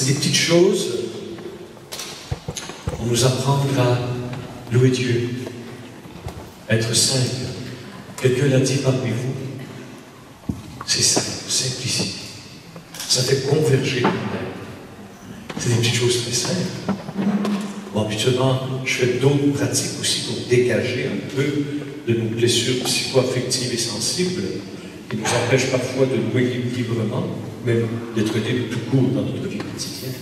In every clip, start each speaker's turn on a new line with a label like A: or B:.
A: C'est des petites choses. On nous apprendre à louer Dieu, à être simple. Quelqu'un l'a dit parmi vous. C'est simple, simplicité. Ça fait converger le même. C'est des petites choses très simples. Bon, habituellement, je fais d'autres pratiques aussi pour dégager un peu de nos blessures psycho-affectives et sensibles qui nous empêchent parfois de louer librement, même d'être libre tout court dans notre vie quotidienne.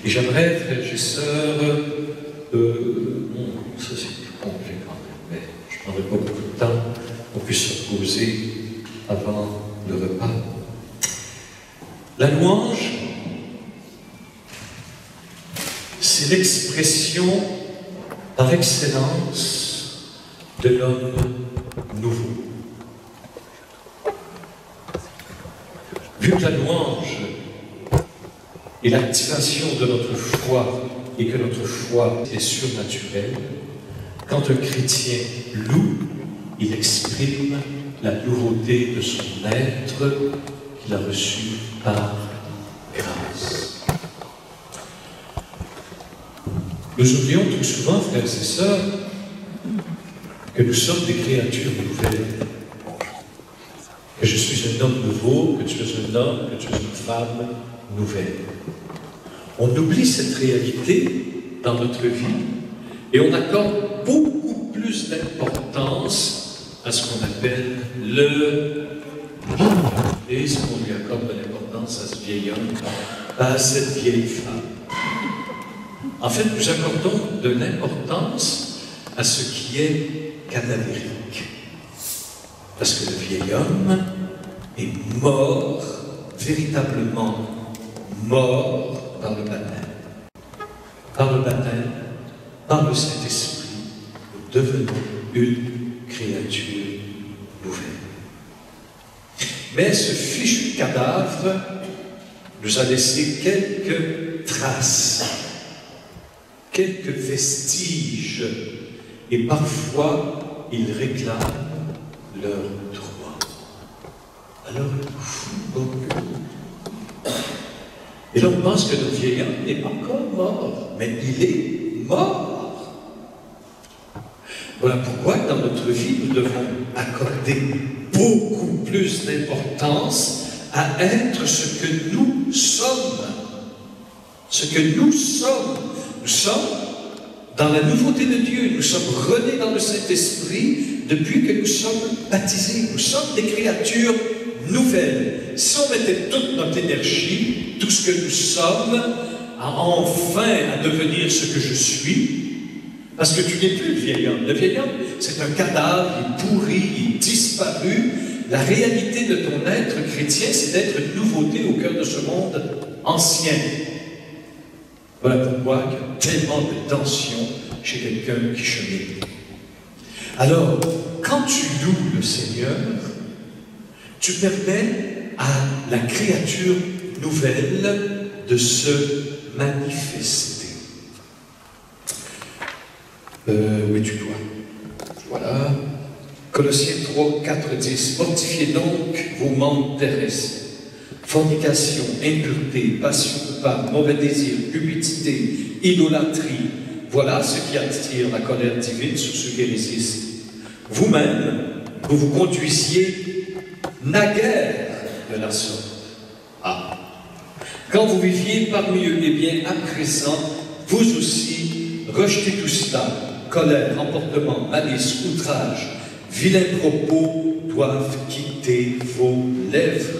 A: Et j'aimerais, frères et sœurs, ça c'est plus complet quand même, mais je ne prendrai pas beaucoup de temps pour qu'on puisse se reposer avant le repas. La louange, c'est l'expression par excellence de l'homme nouveau. Vu que la louange est l'activation de notre foi et que notre foi est surnaturelle, quand un chrétien loue, il exprime la nouveauté de son être qu'il a reçu par grâce. Nous oublions trop souvent, frères et sœurs, que nous sommes des créatures nouvelles. Que je suis un homme nouveau, que tu es un homme, que tu es une femme nouvelle. On oublie cette réalité dans notre vie et on accorde beaucoup plus d'importance à ce qu'on appelle le monde. Et ce qu'on lui accorde de l'importance à ce vieil homme, pas à cette vieille femme. En fait, nous accordons de l'importance à ce qui est cadavérique. Parce que le vieil homme est mort, véritablement mort par le baptême. Par le baptême, par le Saint-Esprit, nous devenons une créature nouvelle. Mais ce fichu cadavre nous a laissé quelques traces, quelques vestiges, et parfois ils réclament leur droit. Alors ils nous foutent beaucoup. Et là on pense que notre vieil homme n'est pas encore mort, mais il est mort. Voilà pourquoi dans notre vie nous devons accorder beaucoup plus d'importance à être ce que nous sommes. Ce que nous sommes. Nous sommes dans la nouveauté de Dieu. Nous sommes renés dans le Saint-Esprit depuis que nous sommes baptisés. Nous sommes des créatures nouvelles. Si on mettait toute notre énergie, tout ce que nous sommes, enfin à devenir ce que je suis, parce que tu n'es plus le vieil homme. Le vieil homme, c'est un cadavre, il est pourri, il est disparu. La réalité de ton être chrétien, c'est d'être une nouveauté au cœur de ce monde ancien. Voilà pourquoi il y a tellement de tension chez quelqu'un qui chemine. Alors, quand tu loues le Seigneur, tu permets à la créature nouvelle de se manifester. Oui, tu dois. Voilà. Colossiens 3, 4, 10. Mortifiez donc vos membres terrestres. Fornication, impureté, passion coupable, mauvais désir, cupidité, idolâtrie. Voilà ce qui attire la colère divine sur ceux qui résistent. Vous-même, vous vous conduisiez naguère de la sorte. Ah! Quand vous viviez parmi eux, eh bien, à présent, vous aussi, rejetez tout cela. Colère, emportement, malice, outrage, vilains propos doivent quitter vos lèvres.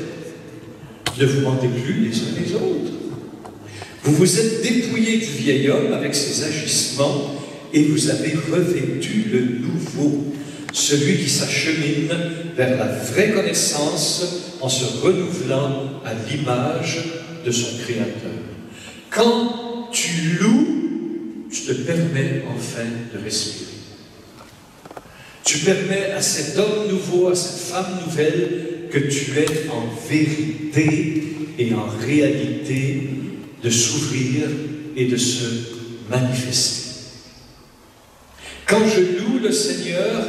A: Ne vous mentez plus les uns les autres. Vous vous êtes dépouillés du vieil homme avec ses agissements et vous avez revêtu le nouveau, celui qui s'achemine vers la vraie connaissance en se renouvelant à l'image de son Créateur. Quand tu loues, tu te permets enfin de respirer. Tu permets à cet homme nouveau, à cette femme nouvelle, que tu es en vérité et en réalité de s'ouvrir et de se manifester. Quand je loue le Seigneur,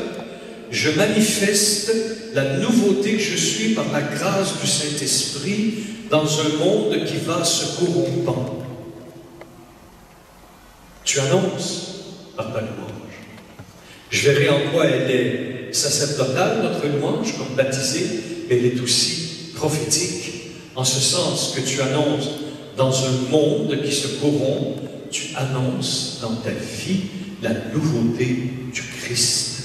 A: je manifeste la nouveauté que je suis par la grâce du Saint-Esprit dans un monde qui va se corrompant. Tu annonces par ta louange. Je verrai en quoi elle est sacerdotale, notre louange, comme baptisée, mais elle est aussi prophétique, en ce sens que tu annonces dans un monde qui se corrompt, tu annonces dans ta vie la nouveauté du Christ.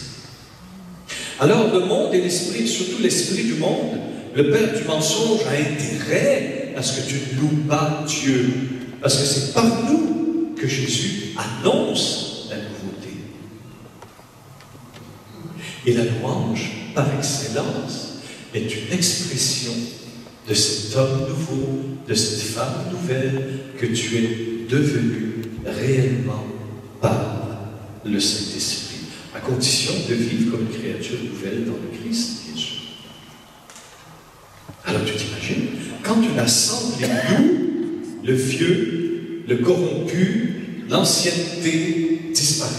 A: Alors le monde et l'esprit, surtout l'esprit du monde, le père du mensonge a intérêt à ce que tu ne loues pas Dieu, parce que c'est par nous que Jésus annonce la nouveauté. Et la louange, par excellence, est une expression de cet homme nouveau, de cette femme nouvelle que tu es devenu réellement par le Saint-Esprit, à condition de vivre comme une créature nouvelle dans le Christ, bien sûr. Alors tu t'imagines, quand une assemblée loue, le vieux, le corrompu, l'ancienneté disparaît.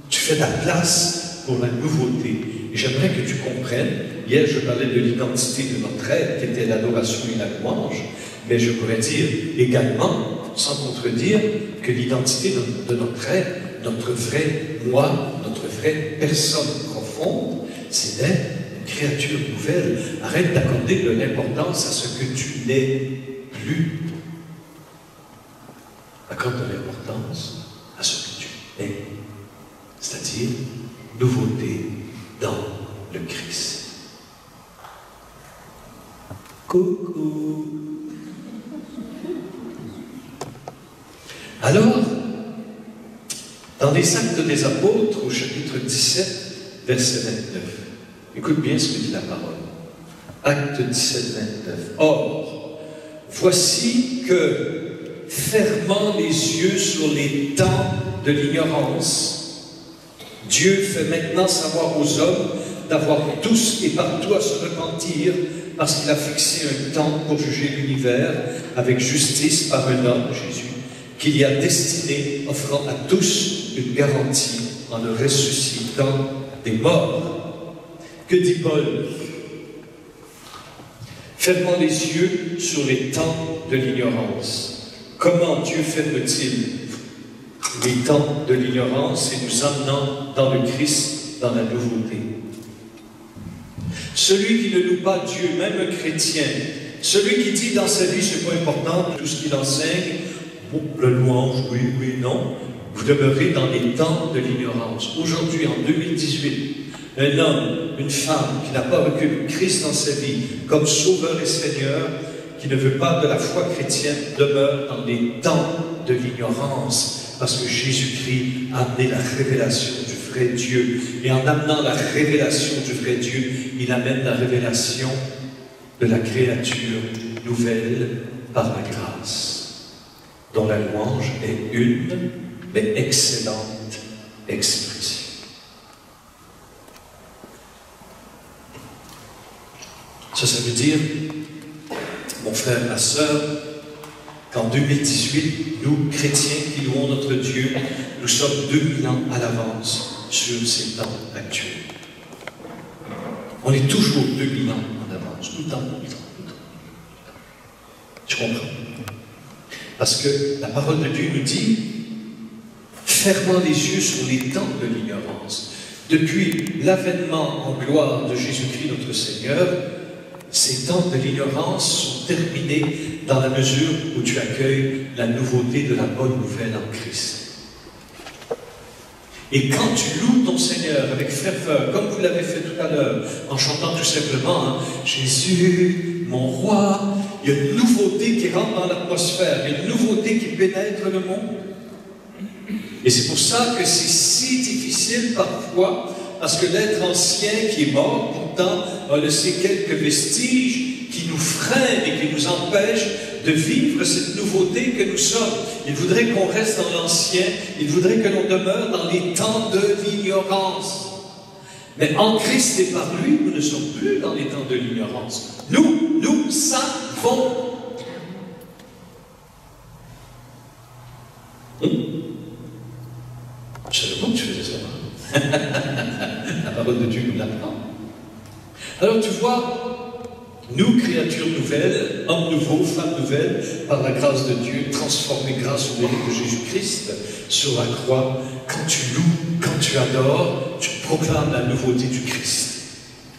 A: Tu fais de la place pour la nouveauté. Et j'aimerais que tu comprennes, hier je parlais de l'identité de notre être, qui était l'adoration et la louange, mais je pourrais dire également, sans contredire, que l'identité de notre être, notre vrai moi, notre vraie personne profonde, c'est d'être une créature nouvelle. Arrête d'accorder de l'importance à ce que tu n'es plus. Accorde de l'importance à ce que tu es, c'est-à-dire nouveauté dans le Christ. Coucou. Alors, dans les Actes des Apôtres, au chapitre 17, verset 29, écoute bien ce que dit la parole. Acte 17, 29. Or, voici que, fermant les yeux sur les temps de l'ignorance, Dieu fait maintenant savoir aux hommes d'avoir tous et partout à se repentir, parce qu'il a fixé un temps pour juger l'univers avec justice par un homme, Jésus, qu'il y a destiné, offrant à tous une garantie en le ressuscitant des morts. Que dit Paul? Fermant les yeux sur les temps de l'ignorance. Comment Dieu ferme-t-il les temps de l'ignorance et nous amenant dans le Christ, dans la nouveauté? Celui qui ne loue pas Dieu, même un chrétien, celui qui dit dans sa vie, c'est pas important, tout ce qu'il enseigne, bon, le louange, oui, oui, non, vous demeurez dans les temps de l'ignorance. Aujourd'hui, en 2018, un homme, une femme qui n'a pas reconnu Christ dans sa vie comme sauveur et Seigneur, qui ne veut pas de la foi chrétienne, demeure dans les temps de l'ignorance, parce que Jésus-Christ a amené la révélation du vrai Dieu. Et en amenant la révélation du vrai Dieu, il amène la révélation de la créature nouvelle par la grâce, dont la louange est une, mais excellente expression. Ça veut dire, mon frère, ma sœur, qu'en 2018, nous, chrétiens qui louons notre Dieu, nous sommes 2000 ans à l'avance sur ces temps actuels. On est toujours 2000 ans en avance, tout le temps, tout le temps, tout le temps. Tu comprends? Parce que la parole de Dieu nous dit, fermant les yeux sur les temps de l'ignorance. Depuis l'avènement en gloire de Jésus-Christ notre Seigneur, ces temps de l'ignorance sont terminés dans la mesure où tu accueilles la nouveauté de la bonne nouvelle en Christ. Et quand tu loues ton Seigneur avec ferveur, comme vous l'avez fait tout à l'heure, en chantant tout simplement hein, « Jésus, mon roi », il y a une nouveauté qui rentre dans l'atmosphère, il y a une nouveauté qui pénètre le monde. Et c'est pour ça que c'est si difficile parfois, parce que l'être ancien qui est mort, pourtant, a laissé quelques vestiges qui nous freinent et qui nous empêchent de vivre cette nouveauté que nous sommes. Il voudrait qu'on reste dans l'ancien, il voudrait que l'on demeure dans les temps de l'ignorance. Mais en Christ et par lui, nous ne sommes plus dans les temps de l'ignorance. Nous savons. Je savais pas que tu faisais ça. La parole de Dieu nous l'apprend. Alors tu vois, nous, créatures nouvelles, hommes nouveaux, femmes nouvelles, par la grâce de Dieu, transformés grâce au mérite de Jésus-Christ, sur la croix, quand tu loues, quand tu adores, tu proclames la nouveauté du Christ.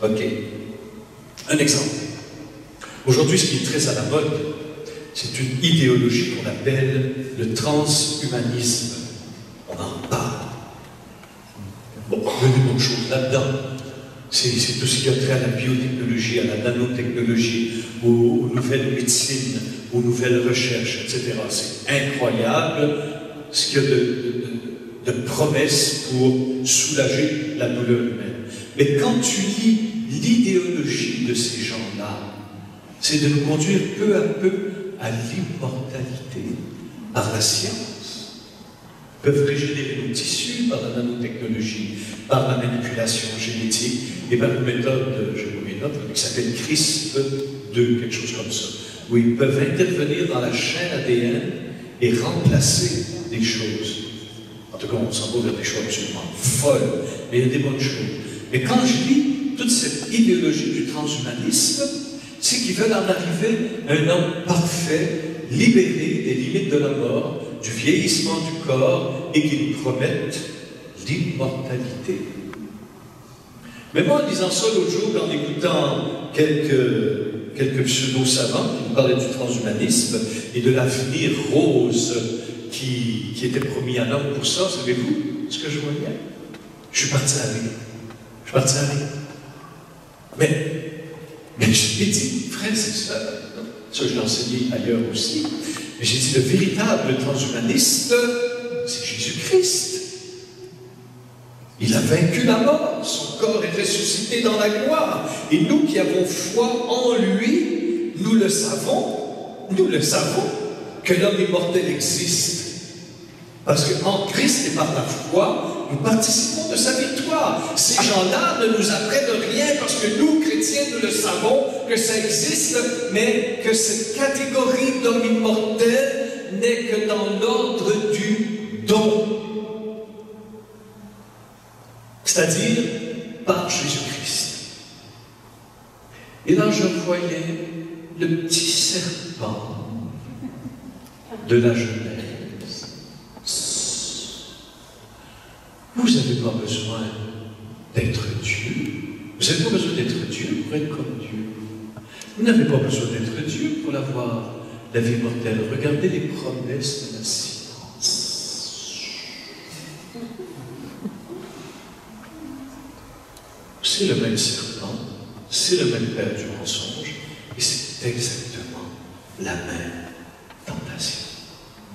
A: Ok? Un exemple. Aujourd'hui, ce qui est très à la mode, c'est une idéologie qu'on appelle le transhumanisme. On en parle. Bon, il y a des bonnes choses là-dedans. C'est tout ce qui a trait à la biotechnologie, à la nanotechnologie, aux nouvelles médecines, aux nouvelles recherches, etc. C'est incroyable ce qu'il y a de promesses pour soulager la douleur humaine. Mais quand tu lis l'idéologie de ces gens-là, c'est de nous conduire peu à peu à l'immortalité par la science. Ils peuvent régénérer nos tissus par la nanotechnologie, par la manipulation génétique et par une méthode, j'ai oublié une autre, qui s'appelle CRISPR-2, quelque chose comme ça, où ils peuvent intervenir dans la chaîne ADN et remplacer des choses. En tout cas, on s'en va vers des choses absolument folles, mais il y a des bonnes choses. Mais quand je lis toute cette idéologie du transhumanisme, c'est qu'ils veulent en arriver à un homme parfait, libéré des limites de la mort, du vieillissement du corps, et qui nous promettent l'immortalité. Mais moi, en disant ça l'autre jour, en écoutant quelques pseudo-savants qui nous parlaient du transhumanisme et de l'avenir rose qui était promis à l'homme pour ça, savez-vous ce que je voyais? Je suis parti à rire. Je suis parti à rire. Mais je l'ai dit, frères et sœurs, ça je l'ai enseigné ailleurs aussi, mais j'ai dit le véritable transhumaniste, c'est Jésus-Christ. Il a vaincu la mort, son corps est ressuscité dans la gloire. Et nous qui avons foi en lui, nous le savons, que l'homme immortel existe. Parce qu'en Christ et par la foi, nous participons de sa victoire. Ces gens-là ne nous apprennent rien parce que nous, chrétiens, nous le savons, que ça existe, mais que cette catégorie d'homme immortel n'est que dans l'ordre du don. C'est-à-dire par Jésus-Christ. Et là, je voyais le petit serpent de la Genèse. Vous n'avez pas besoin d'être Dieu. Vous n'avez pas besoin d'être Dieu pour être comme Dieu. Vous n'avez pas besoin d'être Dieu pour avoir la vie mortelle. Regardez les promesses de la science. C'est le même serpent, c'est le même père du mensonge, et c'est exactement la même tentation.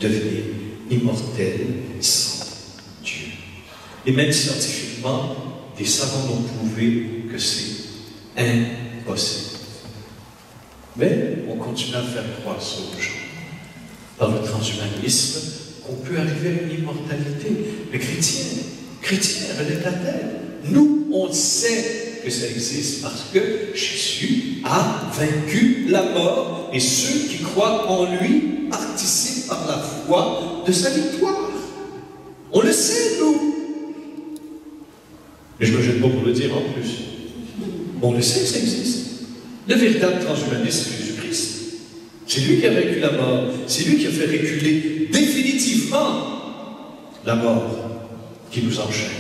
A: Devenir immortel sans Dieu. Et même scientifiquement, des savants ont prouvé que c'est impossible. Mais on continue à faire croire ça aux gens, par le transhumanisme, qu'on peut arriver à une immortalité. Mais chrétiens, relève la tête. Nous, on sait que ça existe parce que Jésus a vaincu la mort et ceux qui croient en lui participent par la foi de sa victoire. On le sait, nous. Mais je ne me gêne pas pour le dire en plus. On le sait que ça existe. Le véritable transhumaniste, c'est Jésus-Christ. C'est lui qui a vaincu la mort. C'est lui qui a fait reculer définitivement la mort qui nous enchaîne.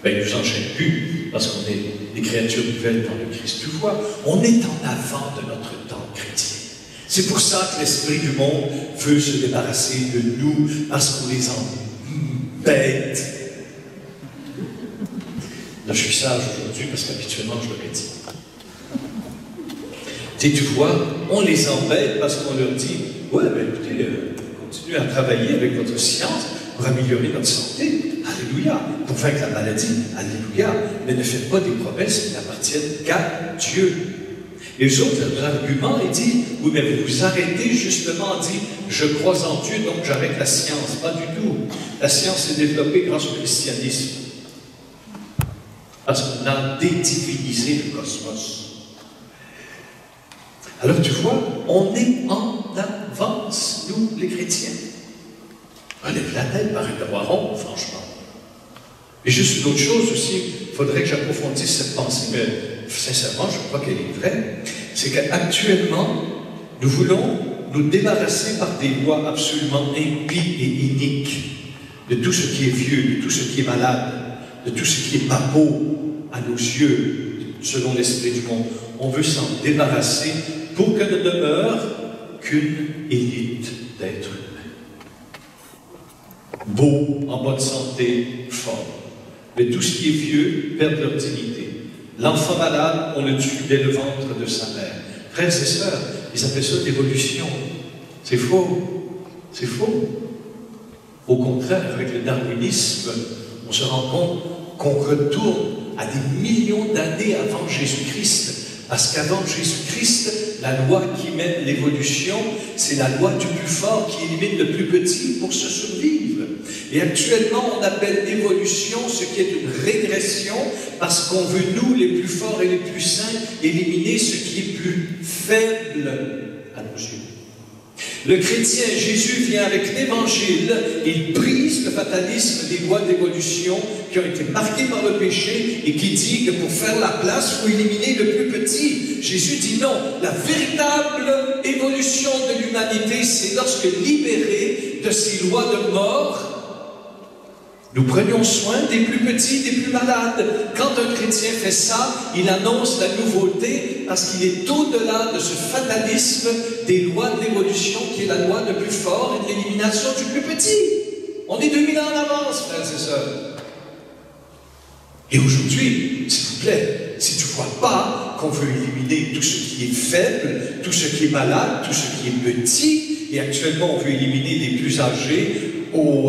A: Ben, il ne nous enchaîne plus parce qu'on est des créatures nouvelles dans le Christ. Tu vois, on est en avant de notre temps chrétien. C'est pour ça que l'esprit du monde veut se débarrasser de nous parce qu'on les embête. Là, je suis sage aujourd'hui parce qu'habituellement, je l'aurais dit. Tu vois, on les embête parce qu'on leur dit « Ouais, ben écoutez, continuez à travailler avec votre science pour améliorer notre santé. Alléluia. Pour vaincre la maladie. Alléluia. Mais ne faites pas des promesses qui n'appartiennent qu'à Dieu. » Et eux autres, leur argument, ils disent « Oui, mais vous vous arrêtez justement, dit je crois en Dieu, donc j'arrête la science. » Pas du tout. La science s'est développée grâce au christianisme. Parce qu'on a dédivinisé le cosmos. Alors tu vois, on est en avance, nous, les chrétiens. Relève la tête, paraît d'avoir honte, franchement. Et juste une autre chose aussi, il faudrait que j'approfondisse cette pensée, mais sincèrement, je crois qu'elle est vraie, c'est qu'actuellement, nous voulons nous débarrasser par des lois absolument impies et iniques de tout ce qui est vieux, de tout ce qui est malade, de tout ce qui est pas beau à nos yeux, selon l'esprit du monde. On veut s'en débarrasser pour que ne demeure qu'une élite d'êtres humains. Beaux, en bonne santé, forts. Mais tout ce qui est vieux perd leur dignité. L'enfant malade, on le tue dès le ventre de sa mère. Frères et sœurs, ils appellent ça l'évolution. C'est faux. C'est faux. Au contraire, avec le darwinisme, on se rend compte qu'on retourne à des millions d'années avant Jésus-Christ. Parce qu'avant Jésus-Christ, la loi qui mène l'évolution, c'est la loi du plus fort qui élimine le plus petit pour se survivre. Et actuellement, on appelle évolution ce qui est une régression parce qu'on veut, nous, les plus forts et les plus saints, éliminer ce qui est plus faible à nos yeux. Le chrétien, Jésus vient avec l'évangile, il brise le fatalisme des lois d'évolution qui ont été marquées par le péché et qui dit que pour faire la place, il faut éliminer le plus petit. Jésus dit non, la véritable évolution de l'humanité, c'est lorsque libérés de ces lois de mort, nous prenions soin des plus petits, des plus malades. Quand un chrétien fait ça, il annonce la nouveauté parce qu'il est au-delà de ce fatalisme des lois de l'évolution qui est la loi du plus fort et de l'élimination du plus petit. On est 2000 ans en avance, frères et sœurs. Et aujourd'hui, s'il vous plaît, si tu ne vois pas qu'on veut éliminer tout ce qui est faible, tout ce qui est malade, tout ce qui est petit, et actuellement on veut éliminer les plus âgés,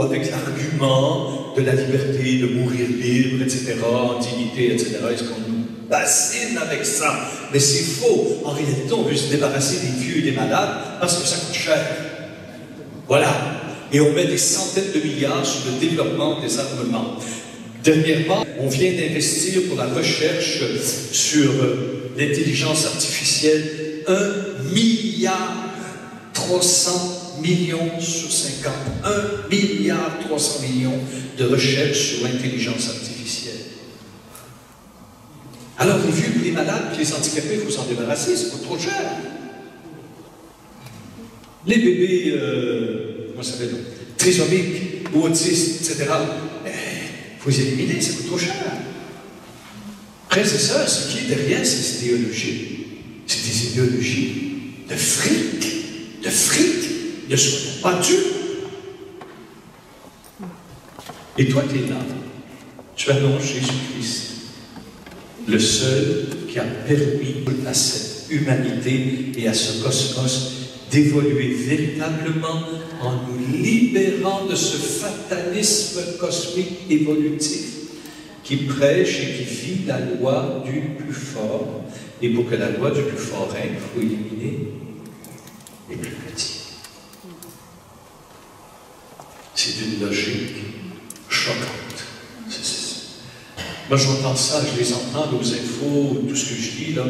A: avec l'argument de la liberté, de mourir libre, etc., en dignité, etc. Est-ce qu'on nous bassine avec ça? Mais c'est faux. En réalité, on veut se débarrasser des vieux et des malades parce que ça coûte cher. Voilà. Et on met des centaines de milliards sur le développement des armements. Dernièrement, on vient d'investir pour la recherche sur l'intelligence artificielle 1,3 milliard sur 5 ans. 1,3 milliard de recherche sur l'intelligence artificielle. Alors les vieux, les malades, les handicapés, il faut s'en débarrasser, c'est pas trop cher. Les bébés, comment ça s'appelle, trisomiques, ou autistes, etc., il faut les éliminer, ça coûte trop cher. Frères et sœurs, ce qui est derrière ces idéologies, c'est des idéologies de fric. De fric. Ne soyons pas durs. Et toi, tu es là. Tu annonces Jésus-Christ, le seul qui a permis à cette humanité et à ce cosmos d'évoluer véritablement en nous libérant de ce fatalisme cosmique évolutif qui prêche et qui vit la loi du plus fort. Et pour que la loi du plus fort règne, il faut éliminer les plus petits. C'est d'une logique choquante. Moi, j'entends ça, je les entends aux infos, tout ce que je lis, là,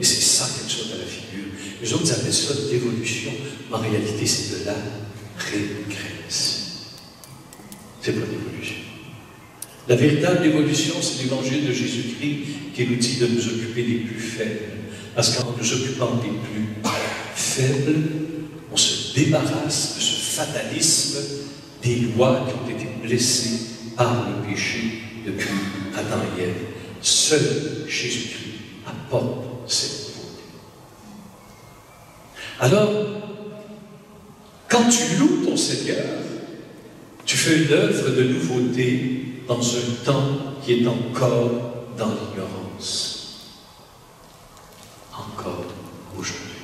A: et c'est ça quelque chose à la figure. Les autres appellent ça d'évolution, mais en réalité, c'est de la régression. C'est pas d'évolution. La véritable évolution, c'est l'évangile de Jésus-Christ qui nous dit de nous occuper des plus faibles. Parce qu'en nous occupant des plus faibles, on se débarrasse de ce fatalisme des lois qui ont été blessées par le péché depuis Adam et Ève. Seul Jésus-Christ apporte cette beauté. Alors, quand tu loues ton Seigneur, tu fais une œuvre de nouveauté dans un temps qui est encore dans l'ignorance. Encore aujourd'hui.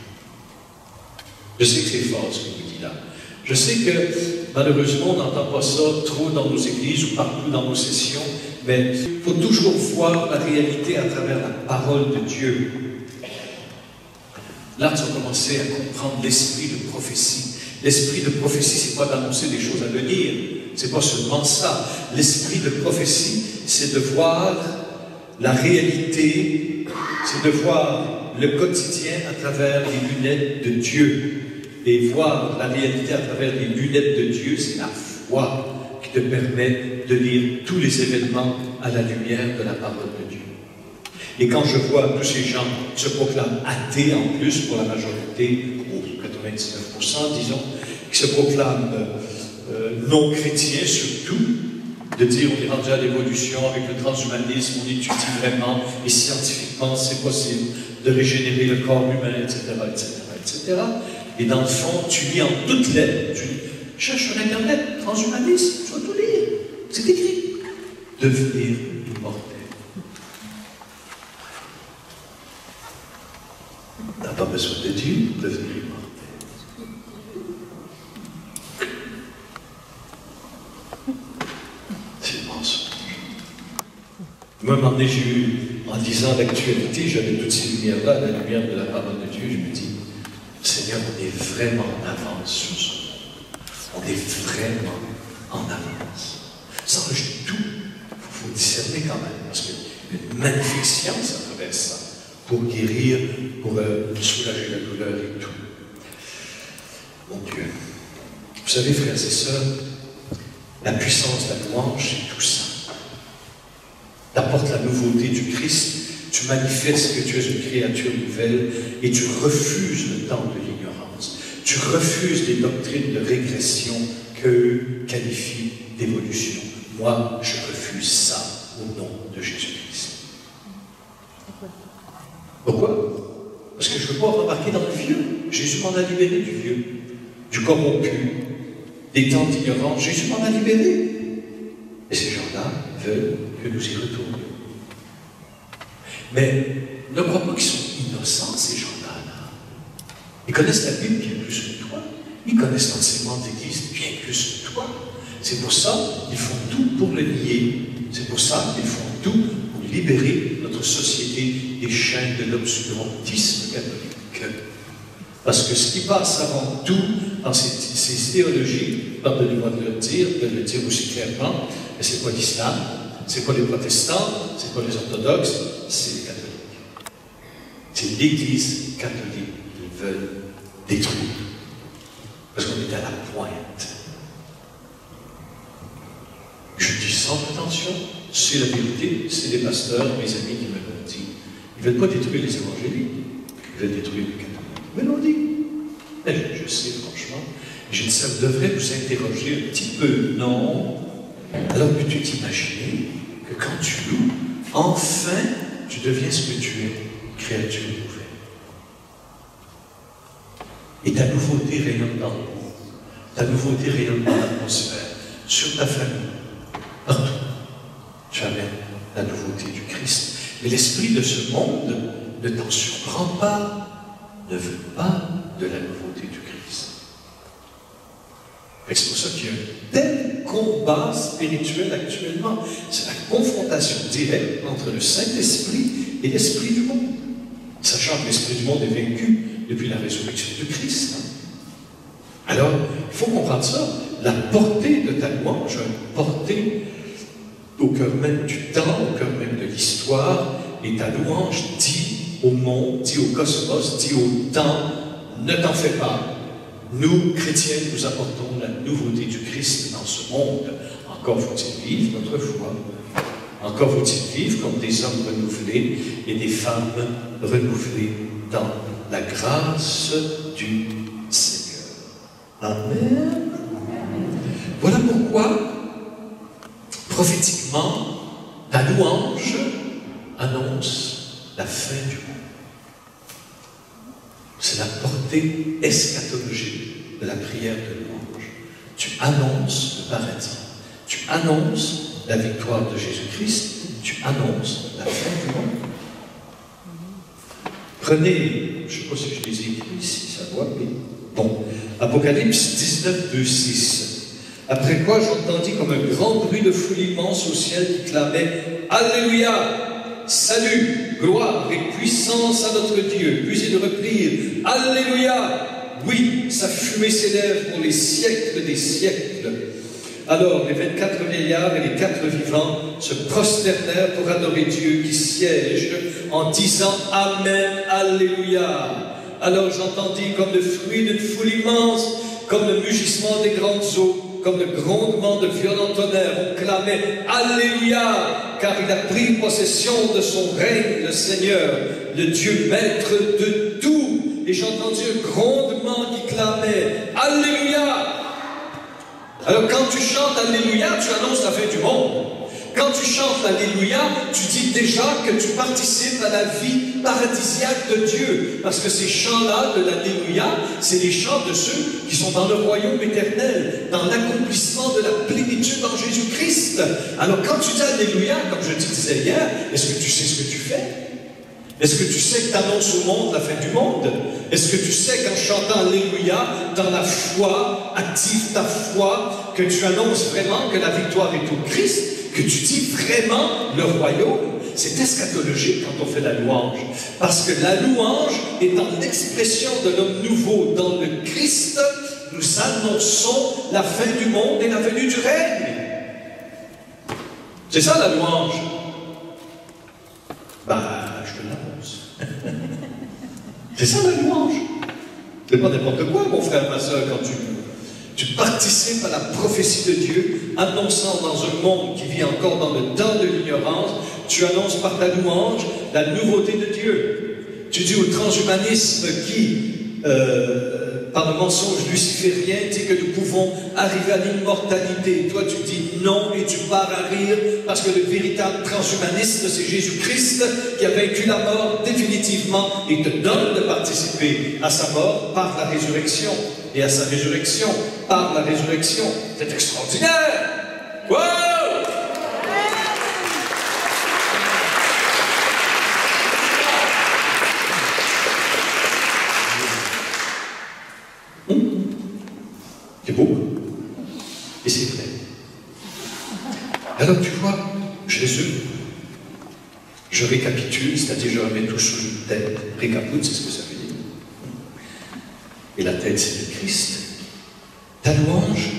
A: Je sais que c'est fort ce que je vous dis là. Je sais que malheureusement on n'entend pas ça trop dans nos églises ou partout dans nos sessions, mais il faut toujours voir la réalité à travers la parole de Dieu. Là, tu as commencé à comprendre l'esprit de prophétie. L'esprit de prophétie, c'est pas d'annoncer des choses à venir. C'est pas seulement ça. L'esprit de prophétie, c'est de voir la réalité, c'est de voir le quotidien à travers les lunettes de Dieu. Et voir la réalité à travers les lunettes de Dieu, c'est la foi qui te permet de lire tous les événements à la lumière de la parole de Dieu. Et quand je vois tous ces gens se proclament athées en plus pour la majorité, ou 99% disons, qui se proclament non chrétiens surtout, de dire on est rendu à l'évolution avec le transhumanisme, on étudie vraiment et scientifiquement c'est possible de régénérer le corps humain, etc., etc., etc. Et dans le fond, tu lis en toutes lettres, tu cherches sur Internet, transhumanisme, tu vas tout lire, c'est écrit. Devenir immortel. On n'a pas besoin de Dieu pour devenir immortel. C'est le mensonge. Moi, à un moment donné, j'ai eu, en lisant l'actualité, j'avais toutes ces lumières-là, la lumière de la parole de Dieu, je me dis, Seigneur, on est vraiment en avance sur ce monde. On est vraiment en avance. Sans rejeter tout, il faut discerner quand même, parce qu'il y a une magnifique science à travers ça, pour guérir, pour soulager la douleur et tout. Mon Dieu. Vous savez, frères et sœurs, la puissance de la louange, c'est tout ça. T'apportes la nouveauté du Christ, tu manifestes que tu es une créature nouvelle et tu refuses le temps de l'ignorance. Tu refuses les doctrines de régression qu'eux qualifient d'évolution. Moi, je refuse ça au nom de Jésus-Christ. Pourquoi? Parce que je ne veux pas embarquer dans le vieux. Jésus m'en a libéré du vieux, du corrompu, des temps d'ignorance. Jésus m'en a libéré. Et ces gens-là veulent que nous y retournions. Mais ne crois pas qu'ils sont innocents, ces gens-là. Ils connaissent la Bible bien plus que toi. Ils connaissent l'enseignement d'Église bien plus que toi. C'est pour ça qu'ils font tout pour le nier. C'est pour ça qu'ils font tout pour libérer notre société des chaînes de l'obscurantisme catholique. Parce que ce qui passe avant tout dans ces idéologies, pardonnez-moi de le dire aussi clairement, mais c'est pas l'islam, c'est pas les protestants, c'est pas les orthodoxes, c'est les catholiques. C'est l'Église catholique qu'ils veulent détruire. Parce qu'on est à la pointe. Je dis sans prétention, c'est la vérité, c'est des pasteurs, mes amis qui me l'ont dit. Ils ne veulent pas détruire les évangéliques, ils veulent détruire les catholiques. Ils me l'ont dit. Et je sais, franchement. Je dis, ça devrait vous interroger un petit peu, non? Alors peux-tu t'imaginer que quand tu loues, enfin, tu deviens ce que tu es, créature nouvelle. Et ta nouveauté rayonne dans le monde. Ta nouveauté rayonne dans l'atmosphère, sur ta famille, partout. Tu amènes la nouveauté du Christ. Mais l'esprit de ce monde ne t'en surprend pas, ne veut pas de la nouveauté du Christ. C'est pour ça qu'il y a un tel combat spirituel actuellement. C'est la confrontation directe entre le Saint-Esprit et l'Esprit du monde. Sachant que l'Esprit du monde est vaincu depuis la résurrection du Christ. Alors, il faut comprendre ça. La portée de ta louange, une portée au cœur même du temps, au cœur même de l'histoire, et ta louange dit au monde, dit au cosmos, dit au temps, ne t'en fais pas. Nous, chrétiens, nous apportons la nouveauté du Christ dans ce monde. Encore faut-il vivre notre foi. Encore faut-il vivre comme des hommes renouvelés et des femmes renouvelées dans la grâce du Seigneur. Amen. Voilà pourquoi, prophétiquement, la louange annonce la fin du monde. C'est la portée eschatologique de la prière de louange. Tu annonces le paradis. Tu annonces la victoire de Jésus-Christ. Tu annonces la fin du monde. Prenez, je ne sais pas si je les ai écrits ici, ça doit, mais bon. Apocalypse 19, 2, 6. Après quoi j'entendis comme un grand bruit de foule immense au ciel qui clamait « Alléluia ! Salut, gloire et puissance à notre Dieu !» Puis il reprit « Alléluia ! Oui, sa fumée s'élève pour les siècles des siècles. » Alors les 24 vieillards et les 4 vivants se prosternèrent pour adorer Dieu qui siège en disant « Amen, Alléluia !» Alors j'entendis comme le fruit d'une foule immense, comme le mugissement des grandes eaux, comme le grondement de violents tonnerres. On clamait Alléluia, car il a pris possession de son règne, le Seigneur, le Dieu maître de tout. Et j'ai entendu un grondement qui clamait Alléluia. Alors quand tu chantes Alléluia, tu annonces la fin du monde. Quand tu chantes l'Alléluia, tu dis déjà que tu participes à la vie paradisiaque de Dieu. Parce que ces chants-là de l'Alléluia, c'est les chants de ceux qui sont dans le royaume éternel, dans l'accomplissement de la plénitude en Jésus-Christ. Alors quand tu dis Alléluia, comme je te disais hier, est-ce que tu sais ce que tu fais? Est-ce que tu sais que tu annonces au monde la fin du monde? Est-ce que tu sais qu'en chantant Alléluia, dans la foi, active ta foi, que tu annonces vraiment que la victoire est au Christ, que tu dis vraiment le royaume? C'est eschatologique quand on fait la louange. Parce que la louange étant l'expression de l'homme nouveau dans le Christ, nous annonçons la fin du monde et la venue du règne. C'est ça la louange. Je te l'annonce. C'est ça la louange. C'est pas n'importe quoi, mon frère, ma soeur, quand tu participes à la prophétie de Dieu, annonçant dans un monde qui vit encore dans le temps de l'ignorance, tu annonces par ta louange la nouveauté de Dieu. Tu dis au transhumanisme qui, par le mensonge luciférien, dit que nous pouvons arriver à l'immortalité. Toi, tu dis non et tu pars à rire parce que le véritable transhumanisme, c'est Jésus-Christ qui a vaincu la mort définitivement et te donne de participer à sa mort par la résurrection et à sa résurrection par la résurrection. C'est extraordinaire! Wow! C'est beau. Et c'est vrai. Alors tu vois, Jésus, je récapitule, c'est-à-dire je remets tout sur une tête. Récapitule, c'est ce que ça veut dire. Et la tête, c'est le Christ. Ta louange,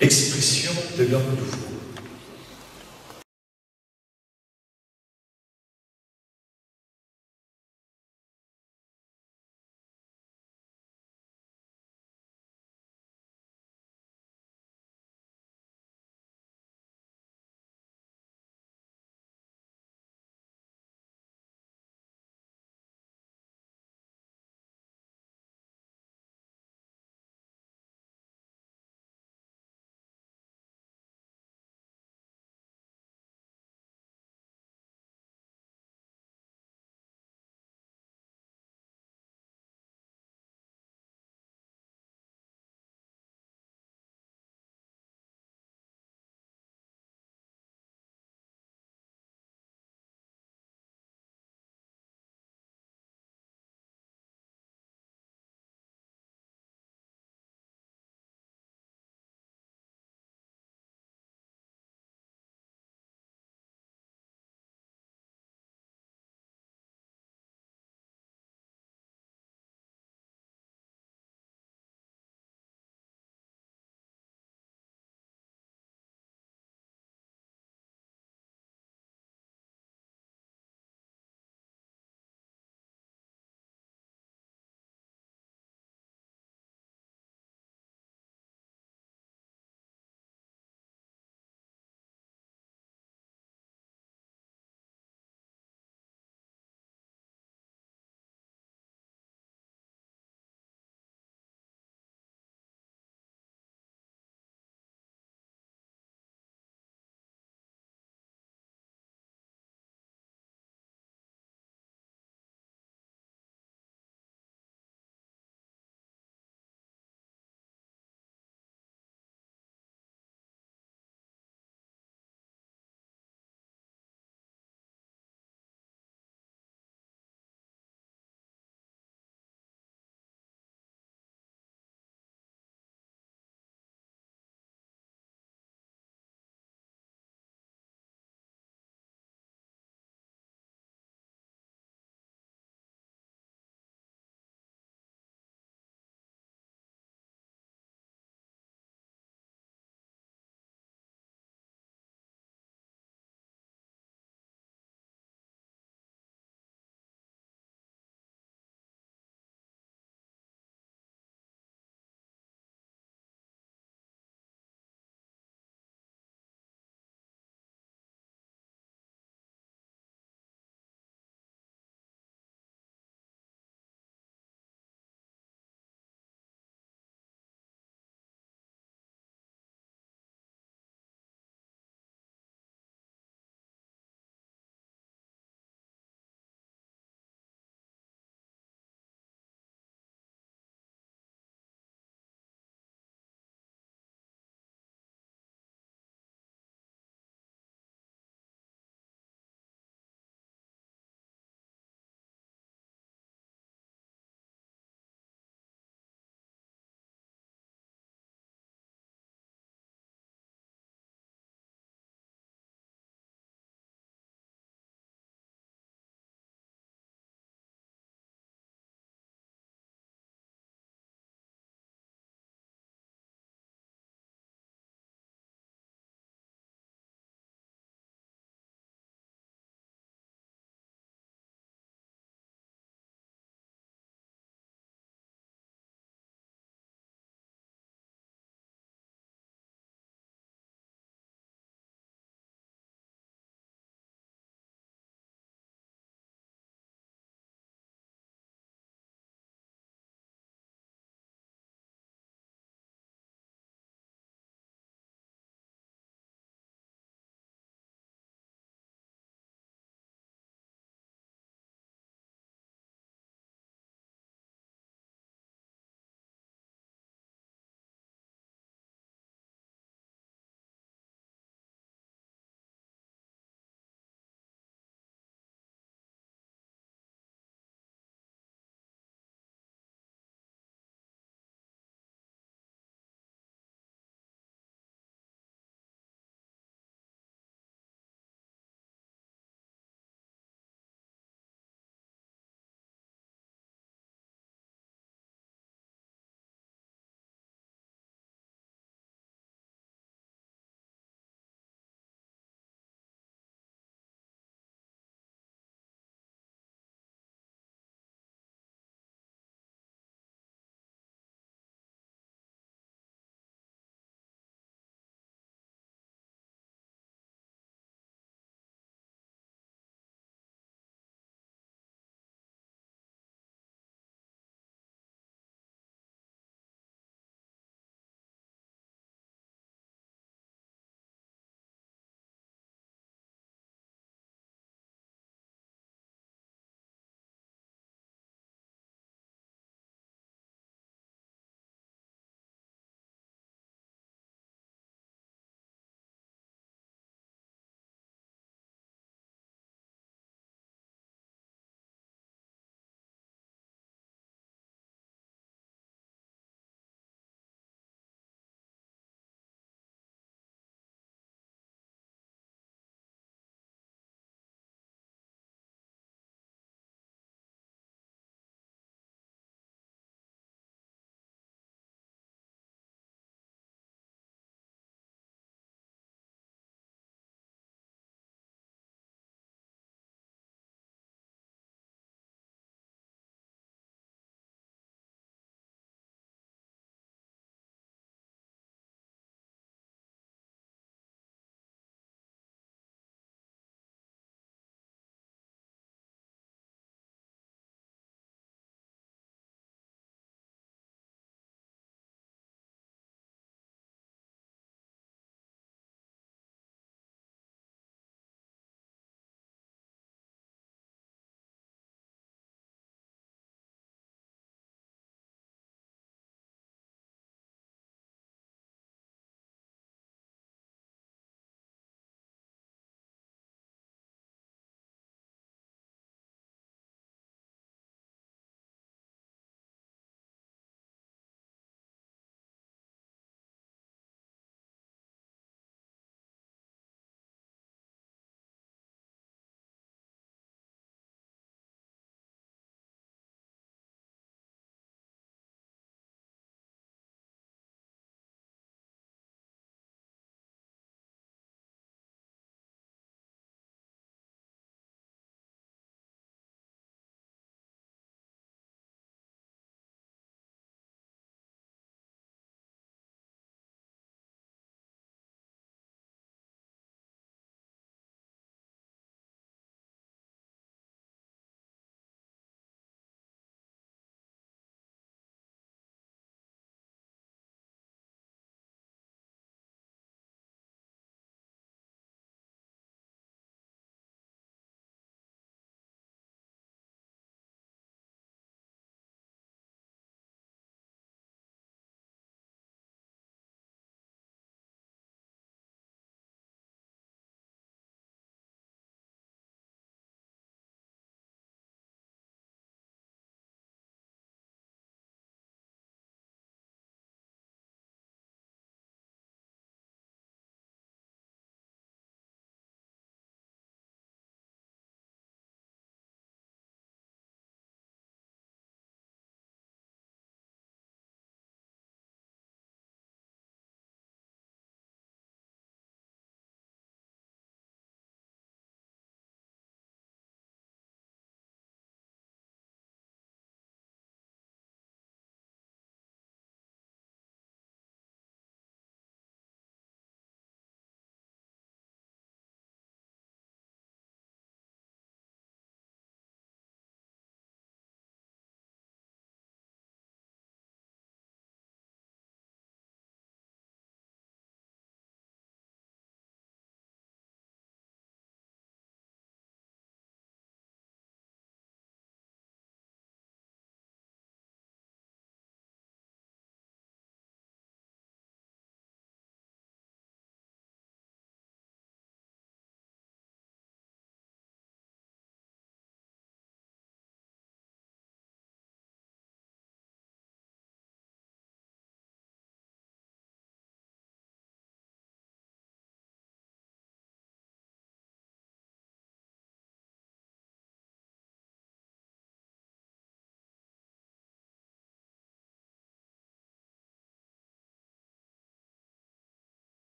A: expression de l'homme nouveau.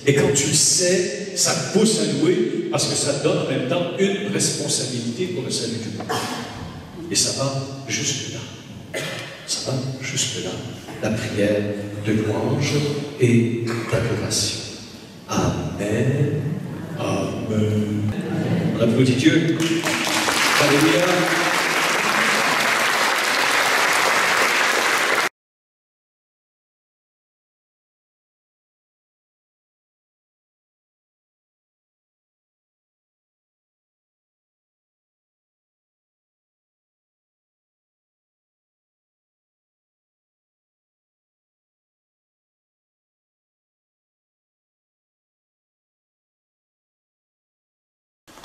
A: Et quand tu le sais, ça te pousse à louer parce que ça te donne en même temps une responsabilité pour le salut du monde. Et ça va jusque là. Ça va jusque là. La prière de louange et d'adoration. Amen. Amen. On applaudit Dieu. Alléluia.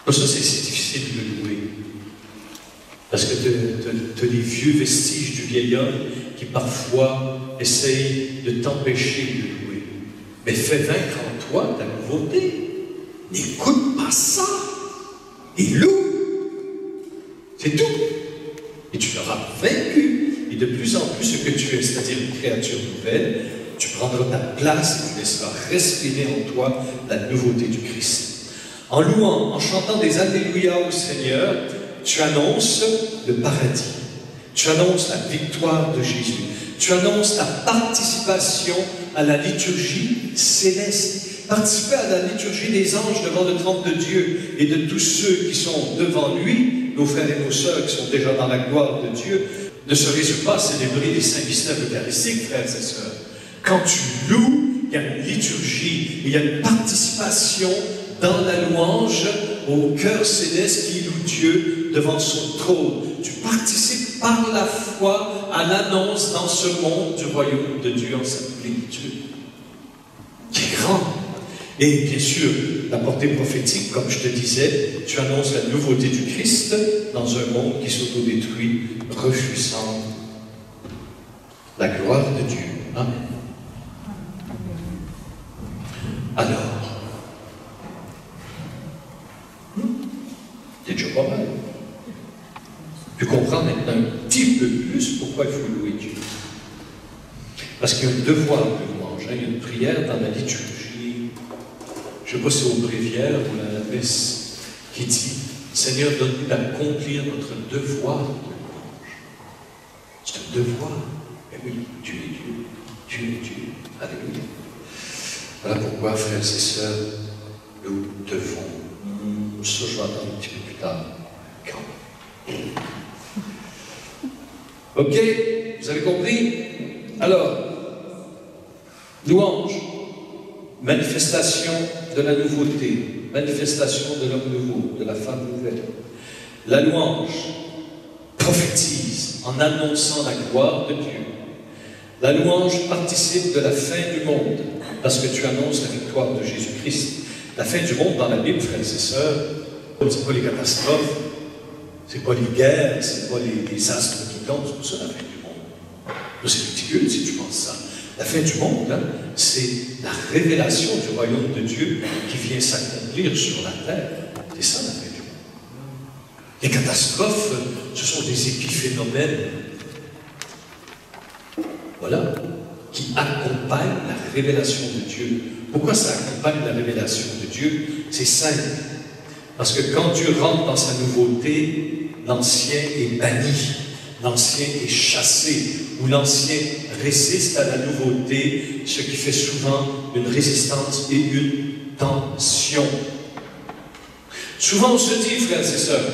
A: Pour ça, c'est si difficile de louer. Parce que tu as les vieux vestiges du vieil homme qui parfois essayent de t'empêcher de louer. Mais fais vaincre en toi ta nouveauté. N'écoute pas ça. Et loue. C'est tout. Et tu l'auras vaincu. Et de plus en plus ce que tu es, c'est-à-dire une créature nouvelle, tu prendras ta place et tu laisseras respirer en toi la nouveauté du Christ. En louant, en chantant des Alléluia au Seigneur, tu annonces le paradis. Tu annonces la victoire de Jésus. Tu annonces ta participation à la liturgie céleste. Participer à la liturgie des anges devant le trône de Dieu et de tous ceux qui sont devant lui, nos frères et nos sœurs qui sont déjà dans la gloire de Dieu, ne se résume pas à célébrer les saints mystères eucharistiques, frères et sœurs. Quand tu loues, il y a une liturgie, il y a une participation dans la louange au cœur céleste qui loue Dieu devant son trône. Tu participes par la foi à l'annonce dans ce monde du royaume de Dieu en sa plénitude, qui est grand. Et bien sûr, la portée prophétique, comme je te disais, tu annonces la nouveauté du Christ dans un monde qui s'autodétruit, refusant la gloire de Dieu. Amen. Alors, c'est déjà pas mal. Tu comprends maintenant un petit peu plus pourquoi il faut louer Dieu. Parce qu'il y a un devoir de louange, il y a une prière dans la liturgie. Je ne sais pas si c'est au bréviaire ou à la messe qui dit « Seigneur, donne-nous d'accomplir notre devoir de louange. » C'est un devoir. Mais oui, Dieu est Dieu. Dieu est Dieu. Alléluia. Voilà pourquoi, frères et sœurs, nous devons. Ça, je vais attendre un petit peu plus tard. Quand? Ok, vous avez compris? Alors, louange, manifestation de la nouveauté, manifestation de l'homme nouveau, de la femme nouvelle. La louange prophétise en annonçant la gloire de Dieu. La louange participe de la fin du monde, parce que tu annonces la victoire de Jésus-Christ. La fin du monde dans la Bible, frères et sœurs, ce n'est pas les catastrophes, ce n'est pas les guerres, ce n'est pas les astres qui tombent, c'est pour ça la fin du monde. C'est ridicule si tu penses ça. La fin du monde, hein, c'est la révélation du royaume de Dieu qui vient s'accomplir sur la terre. C'est ça la fin du monde. Les catastrophes, ce sont des épiphénomènes, voilà, qui accompagnent la révélation de Dieu. Pourquoi ça accompagne la révélation de Dieu? C'est simple. Parce que quand Dieu rentre dans sa nouveauté, l'ancien est banni, l'ancien est chassé, ou l'ancien résiste à la nouveauté, ce qui fait souvent une résistance et une tension. Souvent on se dit, frères et sœurs,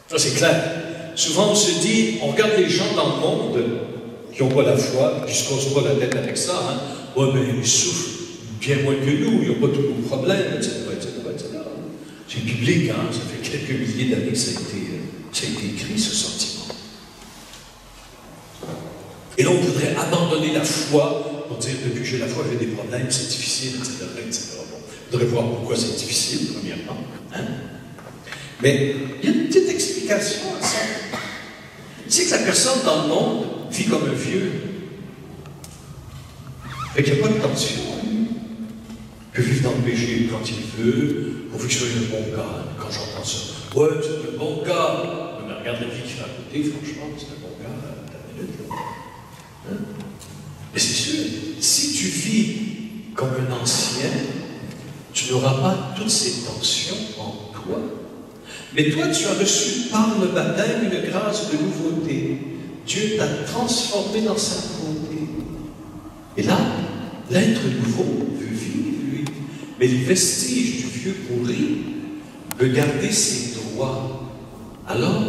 A: ça c'est clair, souvent on se dit, on regarde les gens dans le monde qui n'ont pas la foi, qui ne se causent pas la tête avec ça, hein. Ouais, mais ils souffrent bien moins que nous, ils n'ont pas tous nos problèmes, etc., etc., etc. C'est biblique, hein, ça fait quelques milliers d'années que ça a été écrit, ce sentiment. Et là, on voudrait abandonner la foi pour dire, depuis que j'ai la foi, j'ai des problèmes, c'est difficile, etc., etc. Bon, on voudrait voir pourquoi c'est difficile, premièrement. Hein? Mais il y a une petite explication à ça. C'est que la personne dans le monde vit comme un vieux. Fait qu'il n'y a pas de tension. Il peut vivre dans le péché quand il veut, pourvu que je sois un bon gars. Quand j'entends ça, ouais, c'est un bon gars. Mais regarde la vie qu'il fait à côté, franchement, c'est un bon gars, t'as minute, là. Hein? Mais c'est sûr, si tu vis comme un ancien, tu n'auras pas toutes ces tensions en toi. Mais toi, tu as reçu par le baptême une grâce de nouveauté. Dieu t'a transformé dans sa nouveauté. Et là, l'être nouveau veut vivre, lui. Mais les vestiges du vieux pourri veut garder ses droits. Alors,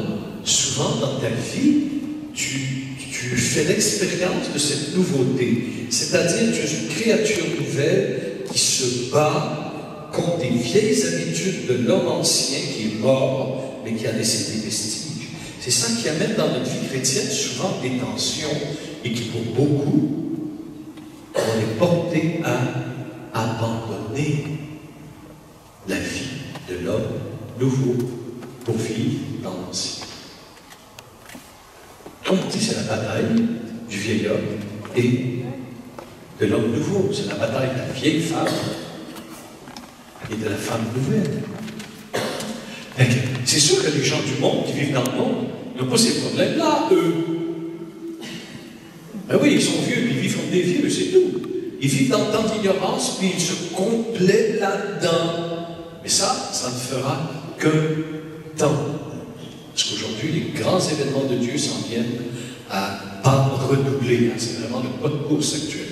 A: souvent dans ta vie, tu fais l'expérience de cette nouveauté. C'est-à-dire, tu es une créature nouvelle qui se bat contre des vieilles habitudes de l'homme ancien qui est mort, mais qui a laissé des vestiges. C'est ça qui amène dans notre vie chrétienne souvent des tensions et qui, pour beaucoup, on est porté à abandonner la vie de l'homme nouveau pour vivre dans l'ancien. Comme on dit, c'est la bataille du vieil homme et de l'homme nouveau. C'est la bataille de la vieille femme et de la femme nouvelle. C'est sûr que les gens du monde qui vivent dans le monde n'ont pas ces problèmes-là, eux. Ben oui, ils sont vieux, puis ils vivent comme des vieux, c'est tout. Ils vivent dans tant d'ignorance, puis ils se complaient là-dedans. Mais ça ne fera qu'un temps. Parce qu'aujourd'hui, les grands événements de Dieu s'en viennent à pas redoubler. C'est vraiment le pas de course actuellement.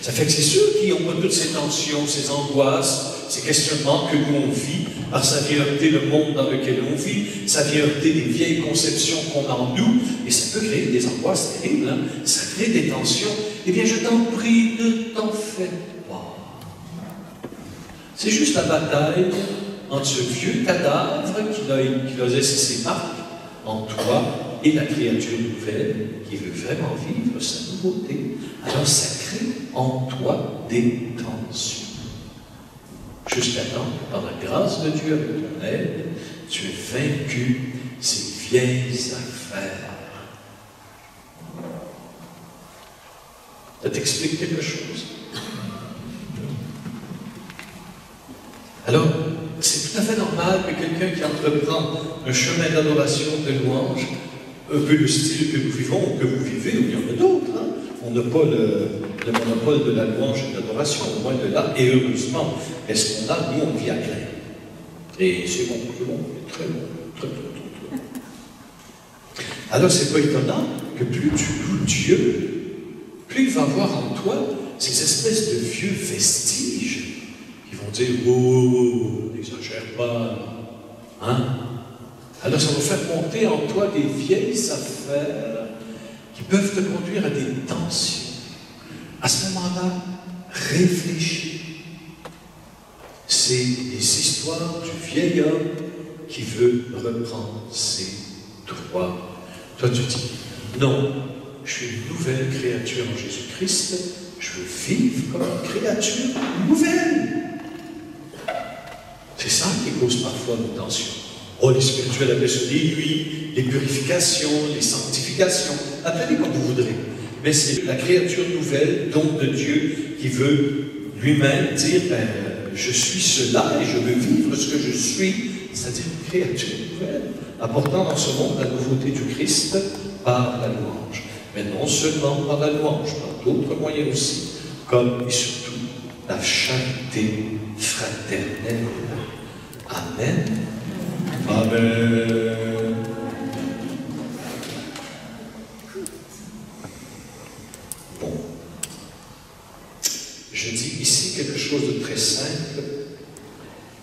A: Ça fait que c'est sûr qu'ils n'ont pas toutes ces tensions, ces angoisses, ces questionnements que nous on vit, parce que ça vient heurter le monde dans lequel on vit, ça vient heurter des vieilles conceptions qu'on a en nous, et ça peut créer des angoisses terribles, ça crée des tensions. Eh bien, je t'en prie, ne t'en fais pas. C'est juste la bataille entre ce vieux cadavre qui a laissé ses marques en toi et la créature nouvelle qui veut vraiment vivre sa nouveauté. Alors ça crée en toi des tensions. Jusqu'à temps que par la grâce de Dieu avec ton aide, tu aies vaincu ces vieilles affaires. Ça t'explique quelque chose? Alors, c'est tout à fait normal que quelqu'un qui entreprend un chemin d'adoration, de louange, un peu le style que nous vivons, ou que vous vivez, ou il y en a d'autres, hein. On n'a pas le monopole de la louange et de l'adoration, au moins de là, et heureusement, est-ce qu'on a, nous, on vit à plein. Et c'est bon, très bon, très bon. Alors, c'est pas étonnant que plus tu loues Dieu, plus il va avoir en toi ces espèces de vieux vestiges qui vont dire « Oh, n'exagère pas, hein ?» Alors ça va faire monter en toi des vieilles affaires qui peuvent te conduire à des tensions. À ce moment-là, réfléchis. C'est les histoires du vieil homme qui veut reprendre ses droits. Toi, tu dis « Non, je suis une nouvelle créature en Jésus-Christ, je veux vivre comme une créature nouvelle. » C'est ça qui cause parfois nos tensions. Oh, les spirituels appellent ça les nuits, les purifications, les sanctifications, appelez comme vous voudrez. Mais c'est la créature nouvelle, don de Dieu, qui veut lui-même dire ben, je suis cela et je veux vivre ce que je suis, c'est-à-dire une créature nouvelle, apportant dans ce monde la nouveauté du Christ par la louange. Mais non seulement par la louange, par d'autres moyens aussi, comme et surtout la charité fraternelle. Amen. Amen. Bon. Je dis ici quelque chose de très simple.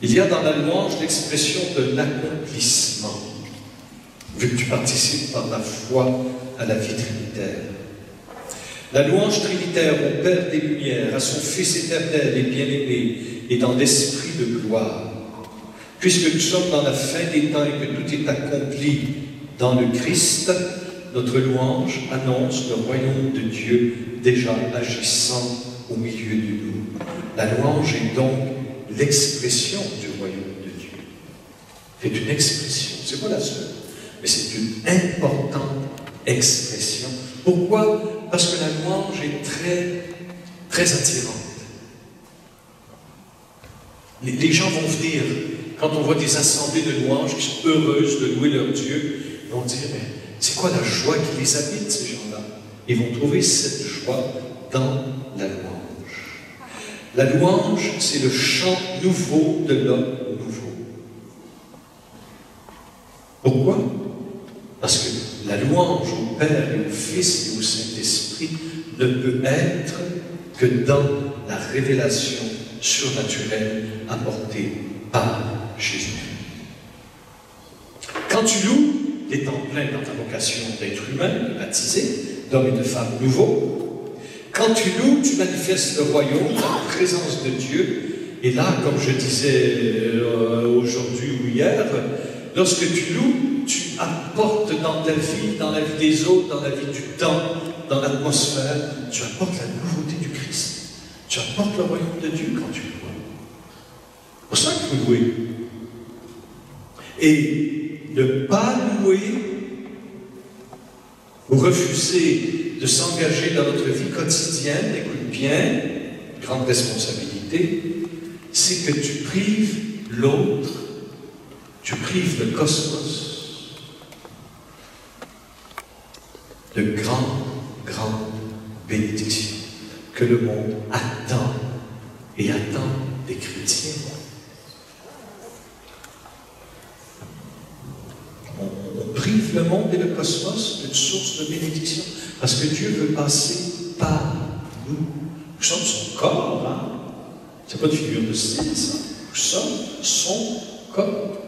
A: Il y a dans la louange l'expression de l'accomplissement, vu que tu participes par la foi à la vie trinitaire. La louange trinitaire au Père des Lumières, à son Fils éternel et bien-aimé, et dans l'esprit de gloire. Puisque nous sommes dans la fin des temps et que tout est accompli dans le Christ, notre louange annonce le royaume de Dieu déjà agissant au milieu de nous. La louange est donc l'expression du royaume de Dieu. C'est une expression, c'est pas la seule, mais c'est une importante expression. Pourquoi? Parce que la louange est très, très attirante. Les gens vont venir, quand on voit des assemblées de louanges qui sont heureuses de louer leur Dieu, ils vont dire, mais c'est quoi la joie qui les habite, ces gens-là? Ils vont trouver cette joie dans la louange. La louange, c'est le chant nouveau de l'homme nouveau. Pourquoi? Parce que la louange au Père et au Fils et au Saint-Esprit ne peut être que dans la révélation surnaturelle apportée par Jésus. Quand tu loues, tu es en plein dans ta vocation d'être humain, de baptisé, d'homme et de femme nouveaux. Quand tu loues, tu manifestes le royaume, la présence de Dieu. Et là, comme je disais aujourd'hui ou hier, lorsque tu loues, tu apportes dans ta vie, dans la vie des autres, dans la vie du temps, dans l'atmosphère, tu apportes la nouveauté du Christ. Tu apportes le royaume de Dieu quand tu loues. C'est pour ça que vous louez. Et ne pas louer ou refuser de s'engager dans notre vie quotidienne, écoute bien, grande responsabilité, c'est que tu prives l'autre, tu prives le cosmos de grandes bénédictions que le monde attend et attend des chrétiens. On prive le monde et le cosmos d'une source de bénédiction parce que Dieu veut passer par nous. Nous sommes son corps, hein? C'est pas une figure de style, ça. Nous sommes son corps.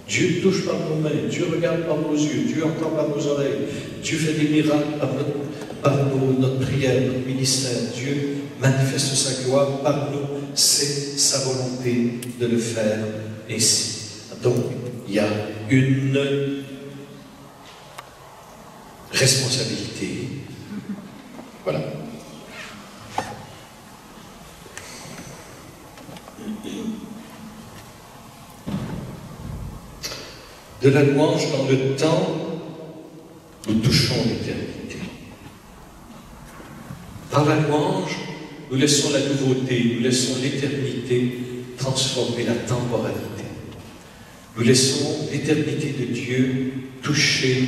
A: Dieu touche par nos mains, Dieu regarde par nos yeux, Dieu entend par nos oreilles, Dieu fait des miracles par notre prière, notre ministère. Dieu manifeste sa gloire par nous. C'est sa volonté de le faire ainsi. Donc, il y a une responsabilité. Voilà. De la louange dans le temps, nous touchons l'éternité. Par la louange, nous laissons la nouveauté, nous laissons l'éternité transformer la temporalité. Nous laissons l'éternité de Dieu toucher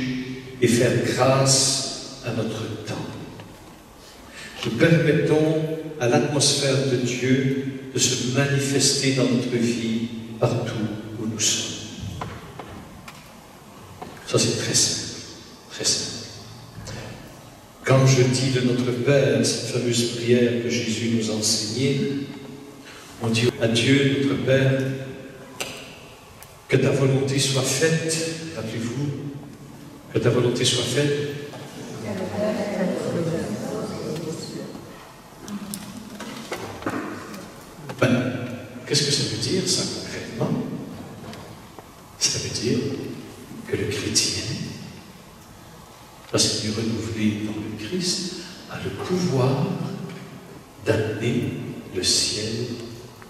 A: et faire grâce à notre temps. Nous permettons à l'atmosphère de Dieu de se manifester dans notre vie partout où nous sommes. Ça, c'est très simple, très simple. Quand je dis de notre Père, cette fameuse prière que Jésus nous a enseignée, on dit à Dieu, notre Père, que ta volonté soit faite, rappelez-vous, que ta volonté soit faite. Ben, qu'est-ce que ça veut dire, ça, concrètement? Ça veut dire que le chrétien, parce qu'il est renouvelé dans le Christ, a le pouvoir d'amener le ciel